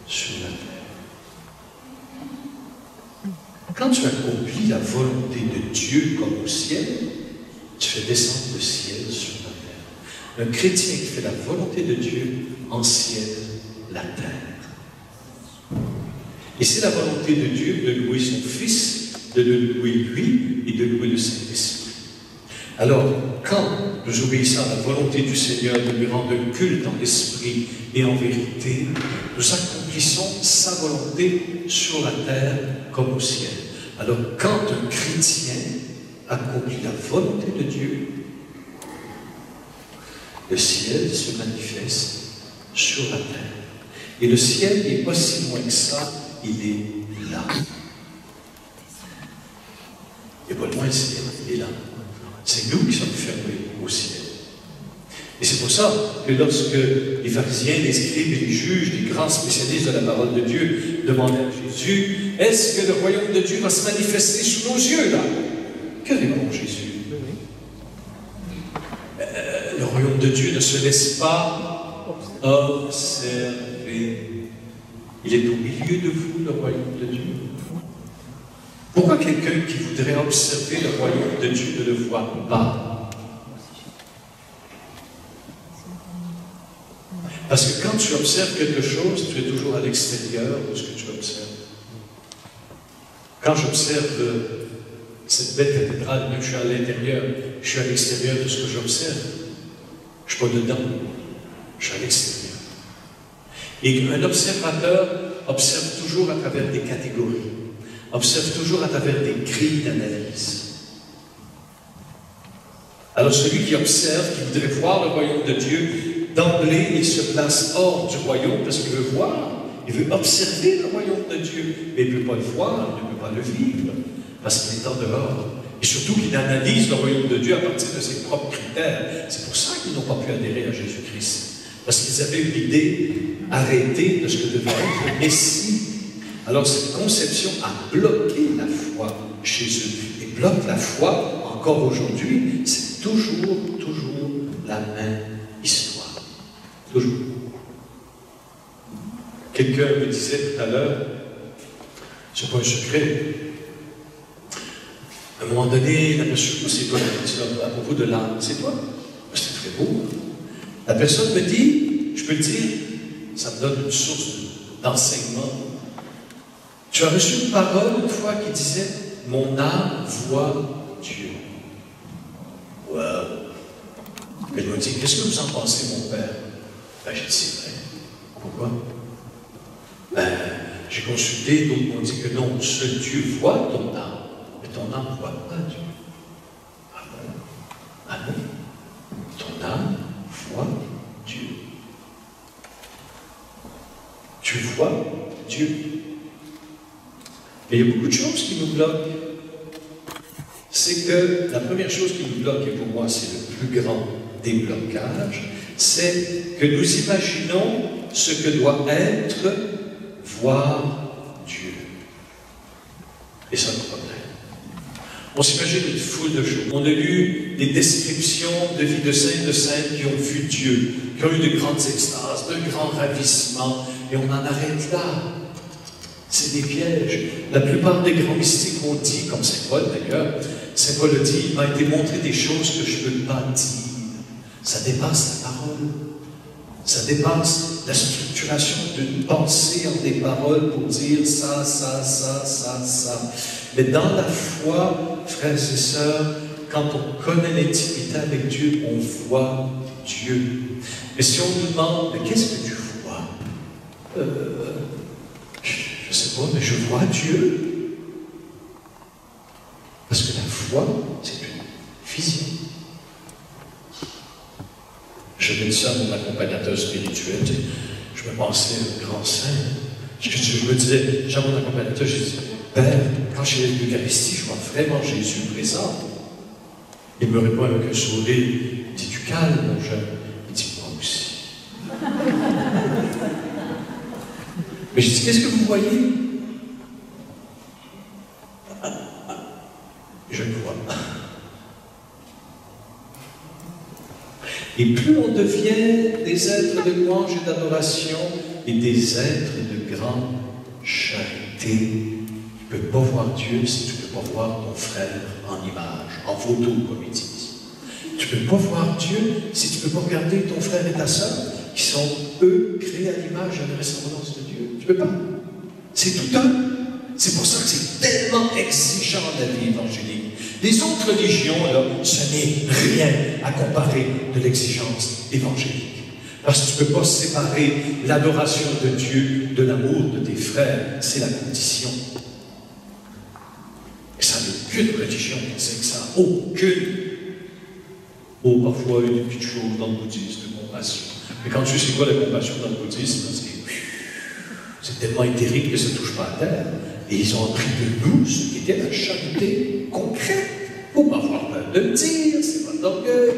A: sur la terre. Quand tu accomplis la volonté de Dieu comme au ciel, tu fais descendre le ciel sur la terre. Un chrétien qui fait la volonté de Dieu ancienne la terre. Et c'est la volonté de Dieu de louer son Fils, de le louer lui et de louer le Saint-Esprit. Alors, quand nous obéissons à la volonté du Seigneur de lui rendre culte en esprit et en vérité, nous accomplissons sa volonté sur la terre comme au ciel. Alors, quand un chrétien accomplit la volonté de Dieu, le ciel se manifeste sur la terre. Et le ciel n'est pas si loin que ça, il est là. Il n'est pas loin, le ciel, il est là. C'est nous qui sommes fermés au ciel. Et c'est pour ça que lorsque les pharisiens, les scribes et les juges, les grands spécialistes de la parole de Dieu demandaient à Jésus, est-ce que le royaume de Dieu va se manifester sous nos yeux, là? Que répond Jésus? Le royaume de Dieu ne se laisse pas observer. Il est au milieu de vous, le royaume de Dieu. Pourquoi quelqu'un qui voudrait observer le royaume de Dieu ne le voit pas? Parce que quand tu observes quelque chose, tu es toujours à l'extérieur de ce que tu observes. Quand j'observe cette belle cathédrale, même je suis à l'intérieur, je suis à l'extérieur de ce que j'observe. Je ne suis pas dedans, je suis à l'extérieur. Et un observateur observe toujours à travers des catégories, observe toujours à travers des grilles d'analyse. Alors celui qui observe, qui voudrait voir le royaume de Dieu, d'emblée, il se place hors du royaume parce qu'il veut voir, il veut observer le royaume de Dieu, mais il ne peut pas le voir, il ne peut pas le vivre, parce qu'il est en dehors. Et surtout qu'il analyse le royaume de Dieu à partir de ses propres critères. C'est pour ça qu'ils n'ont pas pu adhérer à Jésus-Christ. Parce qu'ils avaient une idée arrêtée de ce que devait être le Messie. Alors cette conception a bloqué la foi chez eux. Et bloque la foi encore aujourd'hui. C'est toujours la même histoire. Toujours. Quelqu'un me disait tout à l'heure, c'est pas un secret, à un moment donné, la personne, c'est toi qui dit à propos de l'âme, c'est toi? C'est très beau. La personne me dit, je peux le dire, ça me donne une source d'enseignement. Tu as reçu une parole une fois qui disait, mon âme voit Dieu. Wow. Elle m'a dit, qu'est-ce que vous en pensez, mon père? Ben, j'ai dit, c'est vrai. Pourquoi? Ben, j'ai consulté, d'autres m'ont dit que non, seul Dieu voit ton âme, mais ton âme ne voit pas Dieu. Ah bon? Ah non? Ton âme voit Dieu. Tu vois Dieu. Mais il y a beaucoup de choses qui nous bloquent. C'est que la première chose qui nous bloque, et pour moi c'est le plus grand déblocage, c'est que nous imaginons ce que doit être voir Dieu. Et ça, le problème. On s'imagine une foule de choses. On a lu des descriptions de vie de saints, de saintes qui ont vu Dieu, qui ont eu de grandes extases, de grands ravissements, et on en arrête là. C'est des pièges. La plupart des grands mystiques ont dit, comme Saint Paul d'ailleurs, Saint Paul dit, il m'a été montré des choses que je ne peux pas dire. Ça dépasse la parole. Ça dépasse la structuration d'une pensée en des paroles pour dire ça, ça, ça, ça, ça. Mais dans la foi, frères et sœurs, quand on connaît l'intimité avec Dieu, on voit Dieu. Mais si on nous demande, mais qu'est-ce que tu vois? Je ne sais pas, mais je vois Dieu. Parce que la foi, c'est une vision. Je dis ça à mon accompagnateur spirituel. Je me pensais un grand saint. Je me disais, j'ai mon accompagnateur, je dis, Père, quand j'ai l'Eucharistie, je vois vraiment Jésus présent. Il me répond avec un sourire. Il dit, tu calmes, mon jeune. Il dit, moi aussi. Mais je dis, qu'est-ce que vous voyez? Je le vois. Et plus on devient des êtres de louange et d'adoration et des êtres de grande charité, tu ne peux pas voir Dieu si tu ne peux pas voir ton frère en image, en photo, comme ils disent. Tu ne peux pas voir Dieu si tu ne peux pas regarder ton frère et ta sœur, qui sont, eux, créés à l'image et à la ressemblance de Dieu. Tu ne peux pas. C'est tout un. C'est pour ça que c'est tellement exigeant la vie évangélique. Les autres religions, là, ce n'est rien à comparer de l'exigence évangélique. Parce que tu ne peux pas séparer l'adoration de Dieu de l'amour de tes frères. C'est la condition. Et ça n'a aucune religion qui sait que ça. Aucune. Oh, parfois, il y a des petites choses dans le bouddhisme de compassion. Mais quand tu sais quoi la compassion dans le bouddhisme, c'est tellement éthérique que ça ne touche pas à terre. Et ils ont appris de nous ce qui était la charité concrète. Pour ne pas avoir peur de le dire, c'est pas d'orgueil.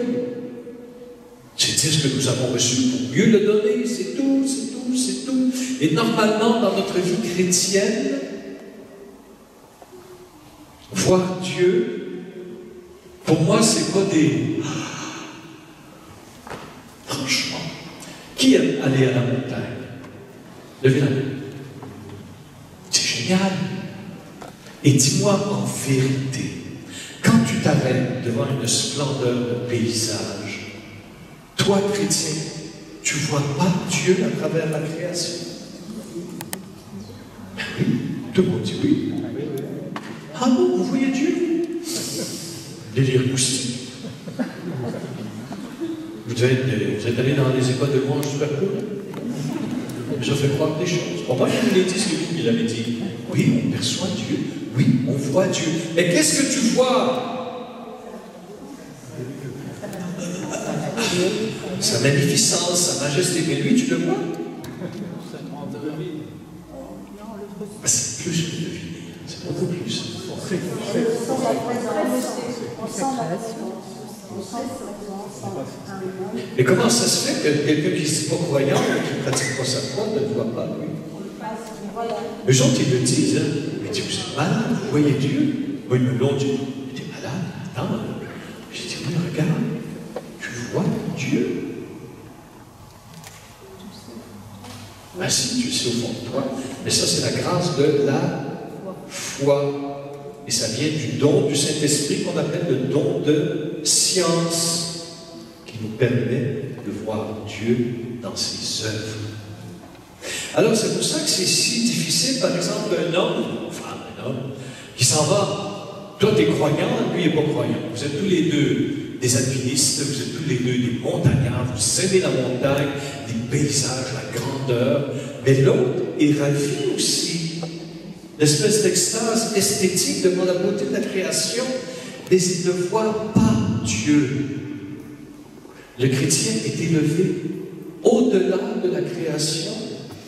A: C'est dire ce que nous avons reçu pour mieux le donner, c'est tout, c'est tout, c'est tout. Et normalement, dans notre vie chrétienne, voir Dieu, pour moi, c'est pas des... Franchement, qui aime aller à la montagne? Levez la main. C'est génial. Et dis-moi en vérité, quand tu t'arrêtes devant une splendeur de paysage, toi, chrétien, tu ne vois pas Dieu à travers la création? Ben oui, tout le monde dit oui. Ah bon, vous voyez Dieu? Délire moustique. Vous êtes allé dans les écoles de louange super cool? nous a fait croire des choses. Pour moi, il nous l'a dit, c'est lui qui l'avait dit. Oui, on perçoit Dieu. Oui, on voit Dieu. Mais qu'est-ce que tu vois? Sa magnificence, sa majesté. Mais lui, tu le vois? C'est plus que deviner. C'est beaucoup plus. Et comment ça se fait que quelqu'un qui n'est pas croyant, qui ne pratique pas sa foi, ne le voit pas, lui? Les autres, ils le disent, hein. Mais tu es malade, vous voyez Dieu? Moi, ils me l'ont dit. Tu es malade? Attends. J'ai dit, oui, regarde, tu vois Dieu? Ah si, tu le sais au fond de toi. Mais ça, c'est la grâce de la foi. Et ça vient du don du Saint-Esprit qu'on appelle le don de science, qui nous permet de voir Dieu dans ses œuvres. Alors, c'est pour ça que c'est si difficile, par exemple, un homme, qui s'en va. Toi, tu es croyant, lui, il n'est pas croyant. Vous êtes tous les deux des alpinistes, vous êtes tous les deux des montagnards, vous aimez la montagne, les paysages, la grandeur, mais l'autre est ravi aussi. L'espèce d'extase esthétique devant la beauté de la création, mais il ne voit pas Dieu. Le chrétien est élevé au-delà de la création,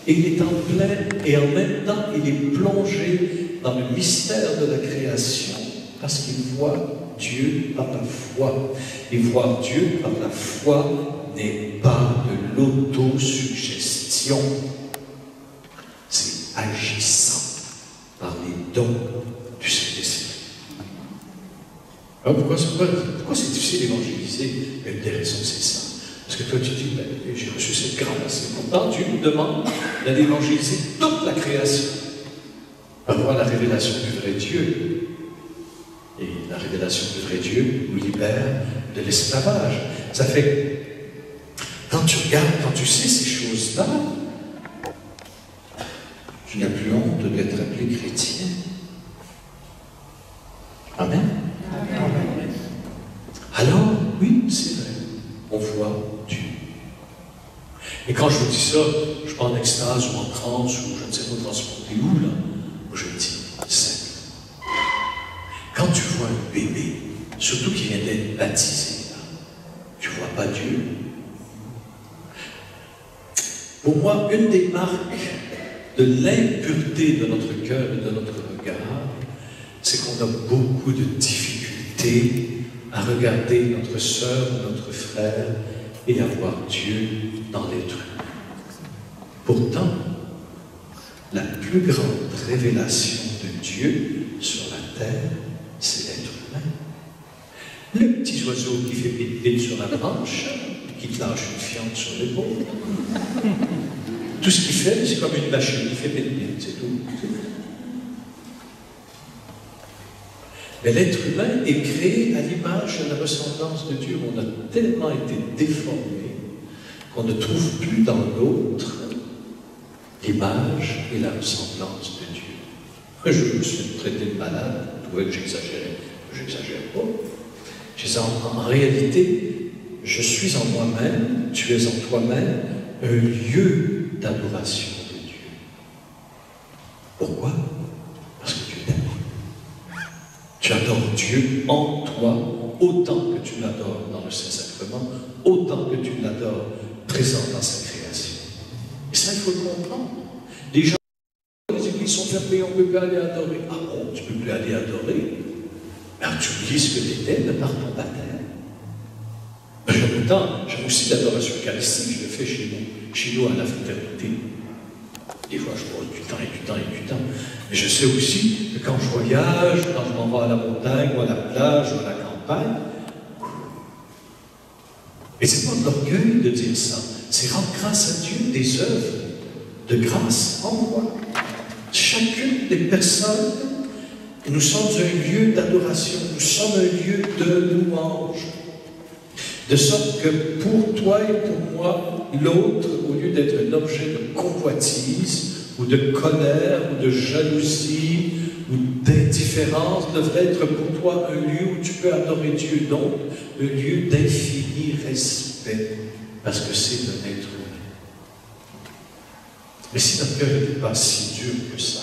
A: et il est en plein, et en même temps, il est plongé dans le mystère de la création, parce qu'il voit Dieu par la foi. Et voir Dieu par la foi n'est pas de l'autosuggestion, c'est agissant par les dons du Saint-Esprit. Alors pourquoi c'est difficile d'évangéliser? Une des raisons, c'est ça. Parce que toi, tu dis, ben, j'ai reçu cette grâce. Et pourtant, Dieu nous demande d'aller évangéliser toute la création. Avoir la révélation du vrai Dieu. Et la révélation du vrai Dieu nous libère de l'esclavage. Ça fait, quand tu regardes, quand tu sais ces choses-là, tu n'as plus honte d'être appelé chrétien. Amen. Amen. Alors, oui, c'est vrai, on voit Dieu. Et quand je vous dis ça, je suis pas en extase ou en transe ou je ne sais pas transporter où, là. Je dis simple. Quand tu vois un bébé, surtout qui vient d'être baptisé, là, tu ne vois pas Dieu. Pour moi, une des marques de l'impureté de notre cœur et de notre regard, c'est qu'on a beaucoup de difficultés à regarder notre sœur ou notre frère et à voir Dieu dans l'être humain. Pourtant, la plus grande révélation de Dieu sur la terre, c'est l'être humain. Le petit oiseau qui fait pit-pit sur la branche, qui te lâche une fiente sur l'épaule. Tout ce qu'il fait, c'est comme une machine, il fait pit-pit, c'est tout. Mais l'être humain est créé à l'image et à la ressemblance de Dieu. On a tellement été déformé qu'on ne trouve plus dans l'autre l'image et la ressemblance de Dieu. Je me suis traité de malade, je trouvais que j'exagérais. Je n'exagère pas. Je disais, en réalité, je suis en moi-même, tu es en toi-même, un lieu d'adoration de Dieu. Pourquoi? Parce que Dieu t'aime. Tu adores Dieu en toi autant que tu l'adores dans le Saint-Sacrement, autant que tu l'adores présent dans sa création. Et ça, il faut le comprendre. Les gens, les églises sont fermées, on ne peut plus aller adorer. Ah bon, tu ne peux plus aller adorer? Alors tu oublies ce que tu étais de par ton baptême. J'aime aussi l'adoration eucharistique, je le fais chez nous à la fraternité. Des fois, je prends du temps et du temps et du temps. Mais je sais aussi que quand je voyage, quand je m'en vais à la montagne, ou à la plage, ou à la campagne, et c'est pas de l'orgueil de dire ça, c'est rendre grâce à Dieu des œuvres de grâce en moi. Chacune des personnes, nous sommes un lieu d'adoration, nous sommes un lieu de louange. De sorte que pour toi et pour moi, l'autre, au lieu d'être un objet de convoitise, ou de colère, ou de jalousie, ou d'indifférence, devrait être pour toi un lieu où tu peux adorer Dieu, donc un lieu d'infini respect, parce que c'est un être humain. Mais si notre cœur n'était pas si dur que ça,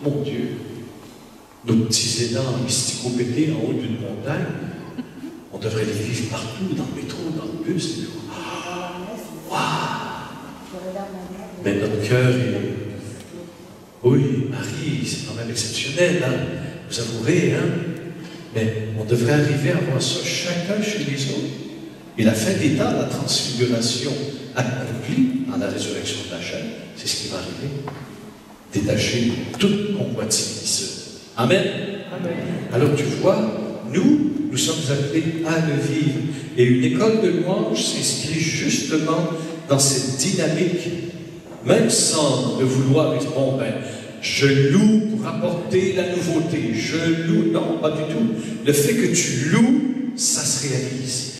A: mon Dieu, nos petits aidants mysticopétés en haut d'une montagne, on devrait les vivre partout, dans le métro, dans le bus. Waouh! Mais notre cœur est... Oui, Marie, c'est quand même exceptionnel, hein? Vous avouerez, hein? Mais on devrait arriver à voir ça chacun chez les autres. Et la fin des temps, la transfiguration accomplie dans la résurrection de la chair, c'est ce qui va arriver. Détacher toute convoitise. Amen. Amen. Alors tu vois, nous sommes appelés à le vivre. Et une école de louange s'inscrit justement dans cette dynamique, même sans le vouloir dire, bon ben, je loue pour apporter la nouveauté. Je loue, non, pas du tout. Le fait que tu loues, ça se réalise.